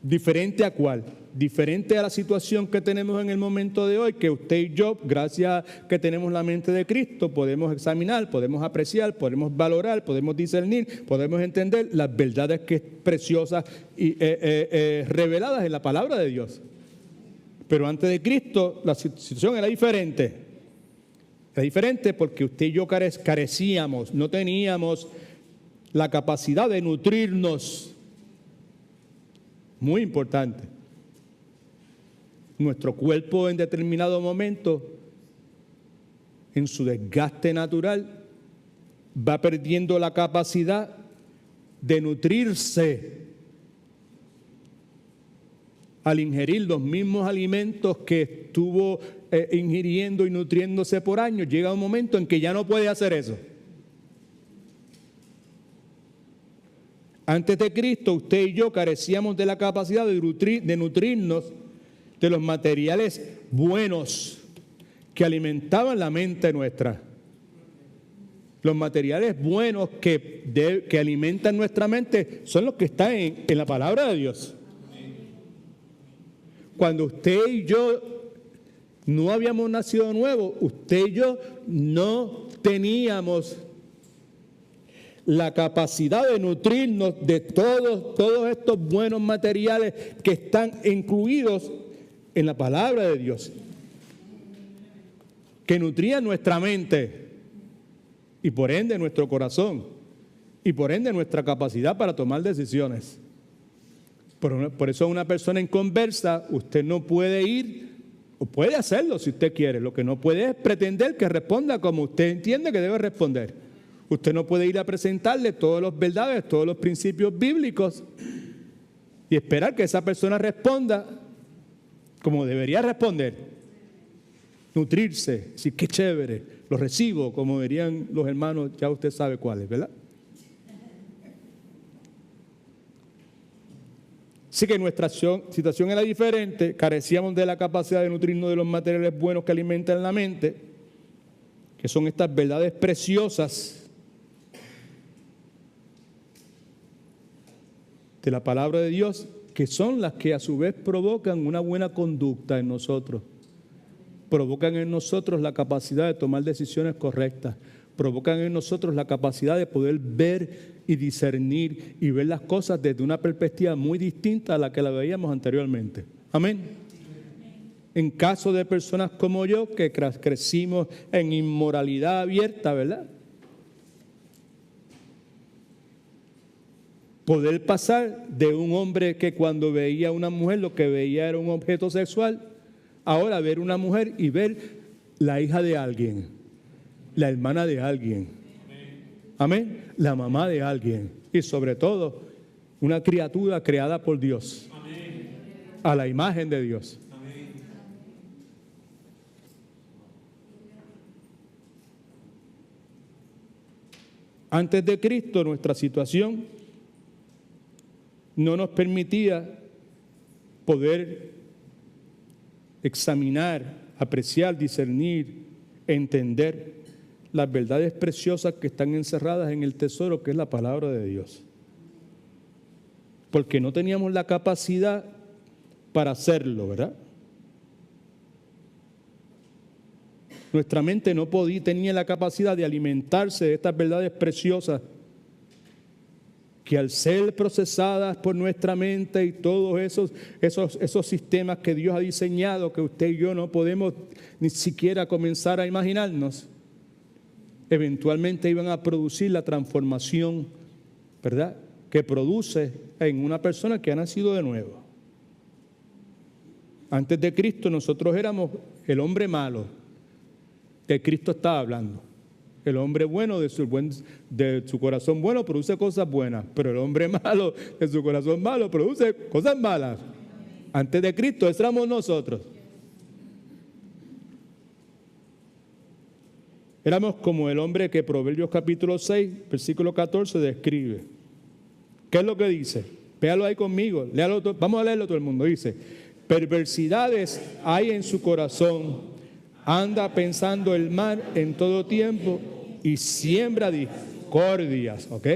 ¿Diferente a cuál? Diferente a la situación que tenemos en el momento de hoy, que usted y yo, gracias a que tenemos la mente de Cristo, podemos examinar, podemos apreciar, podemos valorar, podemos discernir, podemos entender las verdades que preciosas y reveladas en la palabra de Dios. Pero antes de Cristo la situación era diferente. Era diferente porque usted y yo carecíamos, no teníamos la capacidad de nutrirnos. Muy importante. Nuestro cuerpo en determinado momento en su desgaste natural, va perdiendo la capacidad de nutrirse al ingerir los mismos alimentos que estuvo ingiriendo y nutriéndose por años. Llega un momento en que ya no puede hacer eso. Antes de Cristo, usted y yo carecíamos de la capacidad de nutrirnos de los materiales buenos que alimentaban la mente nuestra. Los materiales buenos que alimentan nuestra mente son los que están en la palabra de Dios. Cuando usted y yo no habíamos nacido de nuevo, usted y yo no teníamos la capacidad de nutrirnos de todos estos buenos materiales que están incluidos en la palabra de Dios, que nutrían nuestra mente y por ende nuestro corazón y por ende nuestra capacidad para tomar decisiones. Por eso una persona inconversa, usted no puede ir, o puede hacerlo si usted quiere, lo que no puede es pretender que responda como usted entiende que debe responder. Usted no puede ir a presentarle todas las verdades, todos los principios bíblicos y esperar que esa persona responda como debería responder. Nutrirse, decir qué chévere, lo recibo, como dirían los hermanos, ya usted sabe cuáles, ¿verdad? Así que nuestra situación era diferente, carecíamos de la capacidad de nutrirnos de los materiales buenos que alimentan la mente, que son estas verdades preciosas de la palabra de Dios, que son las que a su vez provocan una buena conducta en nosotros, provocan en nosotros la capacidad de tomar decisiones correctas, provocan en nosotros la capacidad de poder ver y discernir y ver las cosas desde una perspectiva muy distinta a la que la veíamos anteriormente. Amén. En caso de personas como yo, que crecimos en inmoralidad abierta, ¿verdad? Poder pasar de un hombre que cuando veía a una mujer lo que veía era un objeto sexual, ahora ver una mujer y ver la hija de alguien, la hermana de alguien. Amén. La mamá de alguien. Y sobre todo, una criatura creada por Dios. Amén. A la imagen de Dios. Amén. Antes de Cristo, nuestra situación no nos permitía poder examinar, apreciar, discernir, entender las verdades preciosas que están encerradas en el tesoro que es la palabra de Dios. Porque no teníamos la capacidad para hacerlo, ¿verdad? Nuestra mente no tenía la capacidad de alimentarse de estas verdades preciosas que al ser procesadas por nuestra mente y todos esos sistemas que Dios ha diseñado, que usted y yo no podemos ni siquiera comenzar a imaginarnos, eventualmente iban a producir la transformación, ¿verdad?, que produce en una persona que ha nacido de nuevo. Antes de Cristo nosotros éramos el hombre malo que Cristo estaba hablando. El hombre bueno de su corazón bueno produce cosas buenas, pero el hombre malo de su corazón malo produce cosas malas. Antes de Cristo éramos nosotros. Éramos como el hombre que Proverbios capítulo 6, versículo 14 describe. ¿Qué es lo que dice? Véalo ahí conmigo, léalo todo, vamos a leerlo todo el mundo. Dice, perversidades hay en su corazón, anda pensando el mal en todo tiempo y siembra discordias, ¿ok?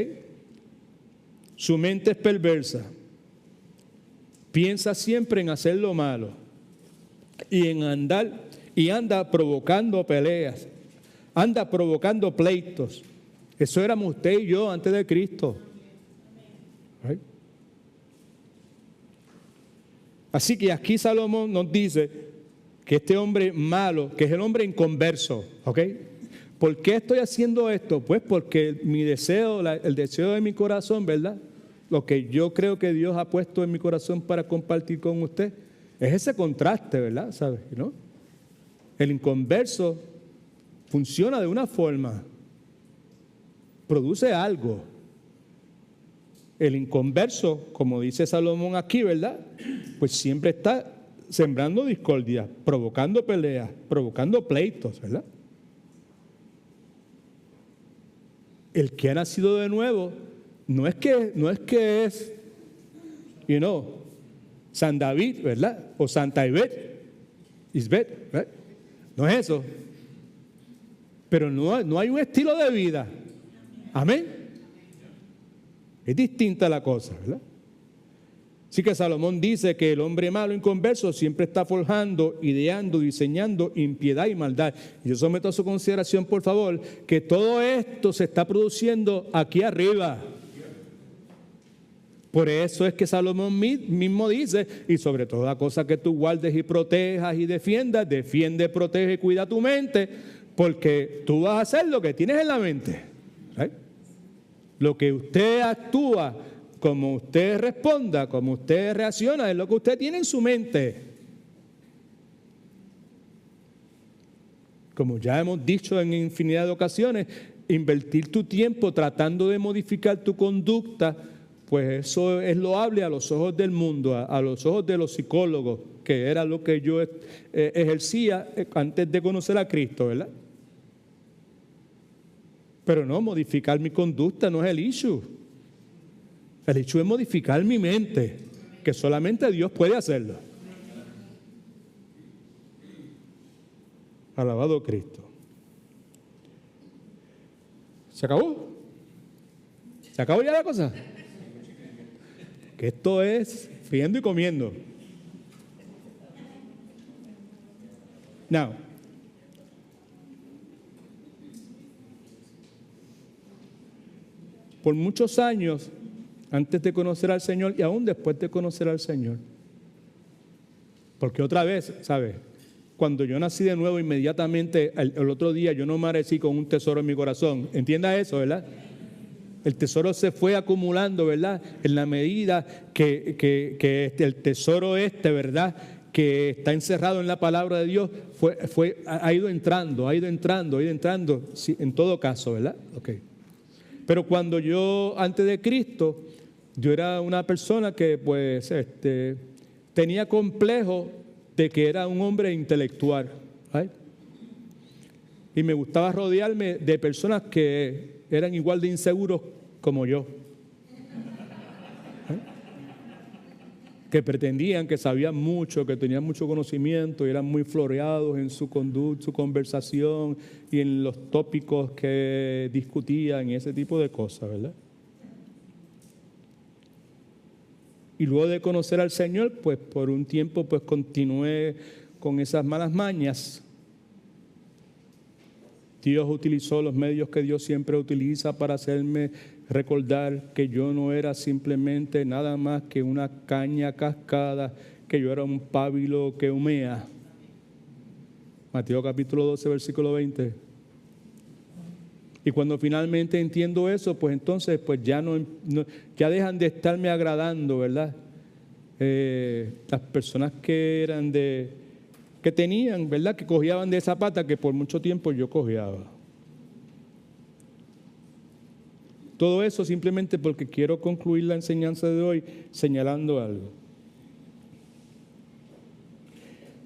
Su mente es perversa, piensa siempre en hacer lo malo y anda provocando peleas. Anda provocando pleitos. Eso éramos usted y yo antes de Cristo. ¿Right? Así que aquí Salomón nos dice que este hombre malo, que es el hombre inconverso, ¿ok? ¿Por qué estoy haciendo esto? Pues porque mi deseo, el deseo de mi corazón, ¿verdad? Lo que yo creo que Dios ha puesto en mi corazón para compartir con usted, es ese contraste, ¿verdad? ¿Sabes? ¿No? El inconverso funciona de una forma, produce algo. El inconverso, como dice Salomón aquí, ¿verdad? Pues siempre está sembrando discordia, provocando peleas, provocando pleitos, ¿verdad? El que ha nacido de nuevo no es que es, San David, ¿verdad? O Santa Isbet, ¿verdad? No es eso. Pero no hay un estilo de vida. Amén. Es distinta la cosa, ¿verdad? Así que Salomón dice que el hombre malo inconverso siempre está forjando, ideando, diseñando impiedad y maldad. Y yo someto a su consideración, por favor, que todo esto se está produciendo aquí arriba. Por eso es que Salomón mismo dice, y sobre toda cosa que tú guardes y protejas y defiendas, defiende, protege y cuida tu mente, porque tú vas a hacer lo que tienes en la mente. ¿Right? Lo que usted actúa, como usted responda, como usted reacciona, es lo que usted tiene en su mente. Como ya hemos dicho en infinidad de ocasiones, invertir tu tiempo tratando de modificar tu conducta, pues eso es loable a los ojos del mundo, a los ojos de los psicólogos, que era lo que yo ejercía antes de conocer a Cristo, ¿verdad? Pero no, modificar mi conducta no es el issue. El issue es modificar mi mente, que solamente Dios puede hacerlo. Alabado Cristo. ¿Se acabó? ¿Se acabó ya la cosa? Que esto es friendo y comiendo. Now, por muchos años, antes de conocer al Señor y aún después de conocer al Señor, porque otra vez, ¿sabes? Cuando yo nací de nuevo, inmediatamente, el otro día yo no amanecí con un tesoro en mi corazón. Entienda eso, ¿verdad? El tesoro se fue acumulando, ¿verdad? En la medida que el tesoro ¿verdad? Que está encerrado en la palabra de Dios, ha ido entrando, sí, en todo caso, ¿verdad? Okay. Pero cuando yo, antes de Cristo, yo era una persona que, pues, tenía complejo de que era un hombre intelectual, ¿right? Y me gustaba rodearme de personas que eran igual de inseguros como yo, que pretendían que sabían mucho, que tenían mucho conocimiento y eran muy floreados en su conducta, su conversación y en los tópicos que discutían y ese tipo de cosas, ¿verdad? Y luego de conocer al Señor, pues por un tiempo pues continué con esas malas mañas. Dios utilizó los medios que Dios siempre utiliza para hacerme recordar que yo no era simplemente nada más que una caña cascada, que yo era un pábilo que humea. Mateo capítulo 12, versículo 20. Y cuando finalmente entiendo eso, pues entonces pues ya ya dejan de estarme agradando, ¿verdad? Las personas que tenían, ¿verdad? Que cojeaban de esa pata que por mucho tiempo yo cojeaba. Todo eso simplemente porque quiero concluir la enseñanza de hoy señalando algo.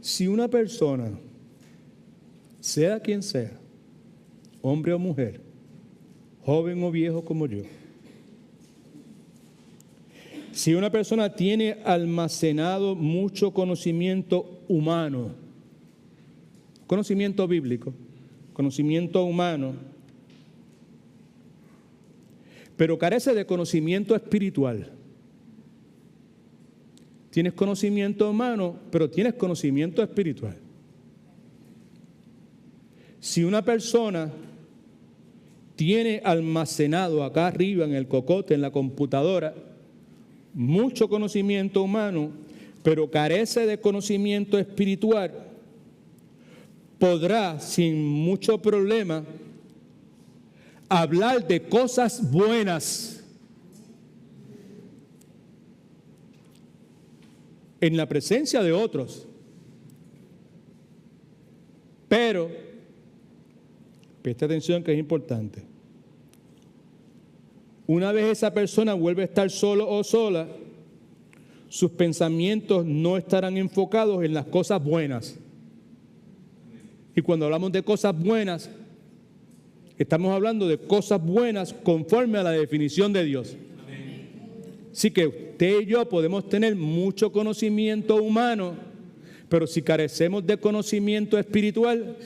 Si una persona, sea quien sea, hombre o mujer, joven o viejo como yo, si una persona tiene almacenado mucho conocimiento humano, conocimiento bíblico, conocimiento humano, pero carece de conocimiento espiritual. Tienes conocimiento humano, pero tienes conocimiento espiritual. Si una persona tiene almacenado acá arriba en el cocote, en la computadora, mucho conocimiento humano, pero carece de conocimiento espiritual, podrá sin mucho problema hablar de cosas buenas en la presencia de otros, pero Presta atención que es importante. Una vez esa persona vuelve a estar solo o sola, sus pensamientos no estarán enfocados en las cosas buenas. Y cuando hablamos de cosas buenas, estamos hablando de cosas buenas conforme a la definición de Dios. Así que usted y yo podemos tener mucho conocimiento humano, pero si carecemos de conocimiento espiritual,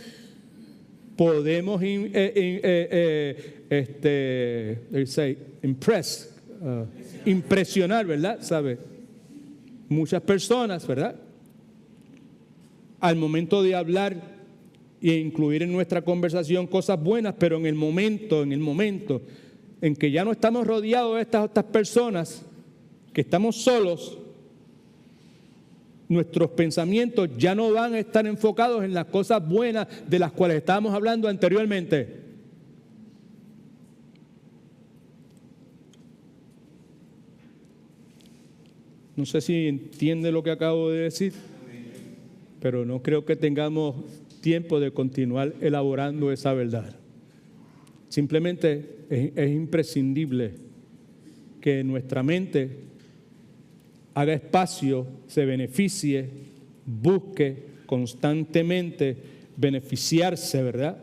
podemos impresionar, ¿verdad? ¿Sabe? Muchas personas, ¿verdad? Al momento de hablar e incluir en nuestra conversación cosas buenas, pero en el momento en que ya no estamos rodeados de estas otras personas, que estamos solos, nuestros pensamientos ya no van a estar enfocados en las cosas buenas de las cuales estábamos hablando anteriormente. No sé si entiende lo que acabo de decir, pero no creo que tengamos tiempo de continuar elaborando esa verdad. Simplemente es imprescindible que nuestra mente haga espacio, se beneficie, busque constantemente beneficiarse, ¿verdad?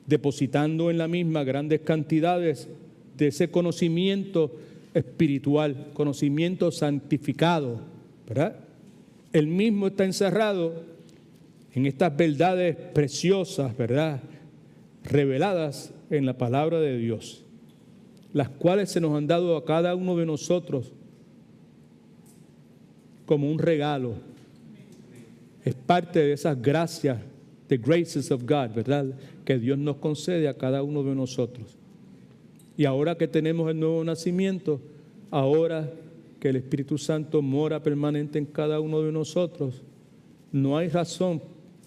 Depositando en la misma grandes cantidades de ese conocimiento espiritual, conocimiento santificado, ¿verdad? Él mismo está encerrado en estas verdades preciosas, ¿verdad? Reveladas en la palabra de Dios, las cuales se nos han dado a cada uno de nosotros como un regalo. Es parte de esas gracias, the graces of God, ¿verdad? Que Dios nos concede a cada uno de nosotros. Y ahora que tenemos el nuevo nacimiento, ahora que el Espíritu Santo mora permanente en cada uno de nosotros, no hay razón,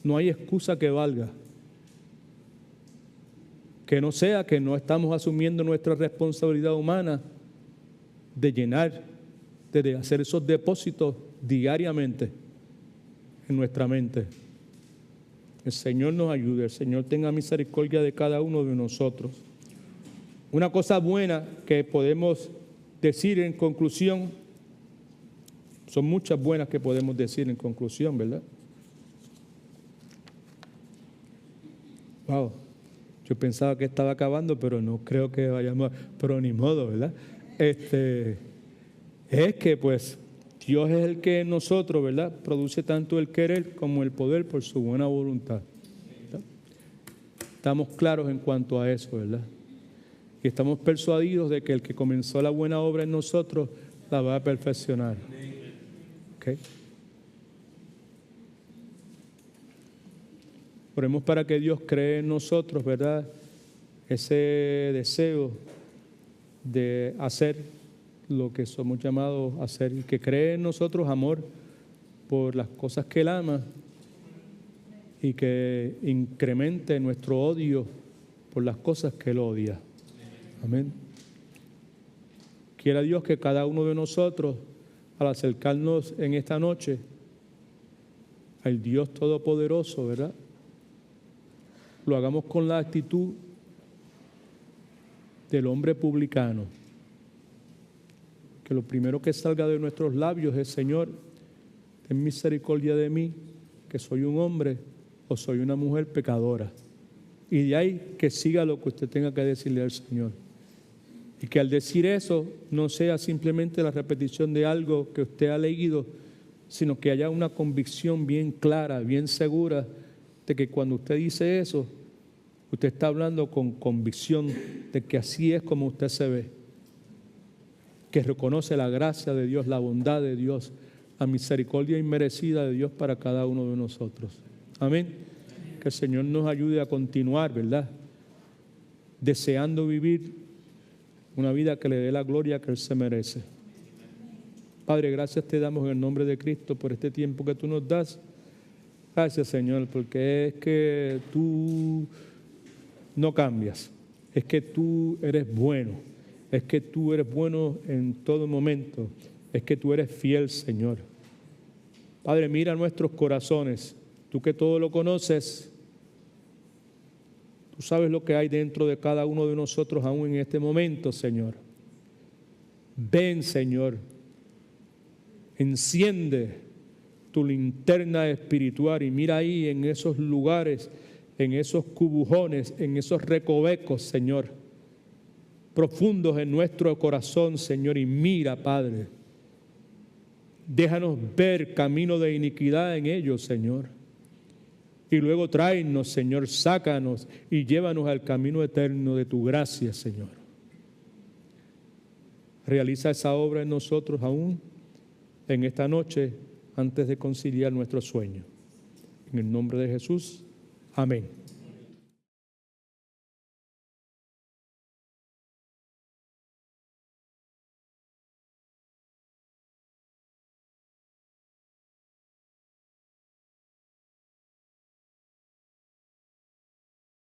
no hay excusa que valga. Que no sea que no estamos asumiendo nuestra responsabilidad humana de llenar, de hacer esos depósitos diariamente en nuestra mente. El Señor nos ayude, el Señor tenga misericordia de cada uno de nosotros. Una cosa buena que podemos decir en conclusión, son muchas buenas que podemos decir en conclusión, ¿verdad? Wow, yo pensaba que estaba acabando, pero no creo que vayamos, pero ni modo, ¿verdad? Es que pues Dios es el que en nosotros, ¿verdad? Produce tanto el querer como el poder por su buena voluntad, ¿verdad? Estamos claros en cuanto a eso, ¿verdad? Y estamos persuadidos de que el que comenzó la buena obra en nosotros la va a perfeccionar. ¿Okay? Oremos para que Dios cree en nosotros, ¿verdad? Ese deseo de hacer lo que somos llamados a hacer, y que cree en nosotros amor por las cosas que Él ama y que incremente nuestro odio por las cosas que Él odia. Amén. Quiera Dios que cada uno de nosotros, al acercarnos en esta noche al Dios Todopoderoso, ¿verdad?, lo hagamos con la actitud del hombre publicano. Que lo primero que salga de nuestros labios es: Señor, ten misericordia de mí, que soy un hombre o soy una mujer pecadora. Y de ahí que siga lo que usted tenga que decirle al Señor. Y que al decir eso no sea simplemente la repetición de algo que usted ha leído, sino que haya una convicción bien clara, bien segura, de que cuando usted dice eso, usted está hablando con convicción de que así es como usted se ve. Que reconoce la gracia de Dios, la bondad de Dios, la misericordia inmerecida de Dios para cada uno de nosotros. Amén. Que el Señor nos ayude a continuar, ¿verdad?, deseando vivir una vida que le dé la gloria que Él se merece. Padre, gracias te damos en el nombre de Cristo por este tiempo que tú nos das. Gracias, Señor, porque es que tú no cambias. Es que tú eres bueno. Es que tú eres bueno en todo momento. Es que tú eres fiel, Señor. Padre, mira nuestros corazones. Tú que todo lo conoces, Tú sabes lo que hay dentro de cada uno de nosotros aún en este momento, Señor. Ven, Señor. Enciende tu linterna espiritual y mira ahí en esos lugares, en esos cubujones, en esos recovecos, Señor, profundos en nuestro corazón, Señor, y mira, Padre. Déjanos ver camino de iniquidad en ellos, Señor. Y luego tráenos, Señor, sácanos y llévanos al camino eterno de tu gracia, Señor. Realiza esa obra en nosotros aún en esta noche antes de conciliar nuestro sueño. En el nombre de Jesús, amén.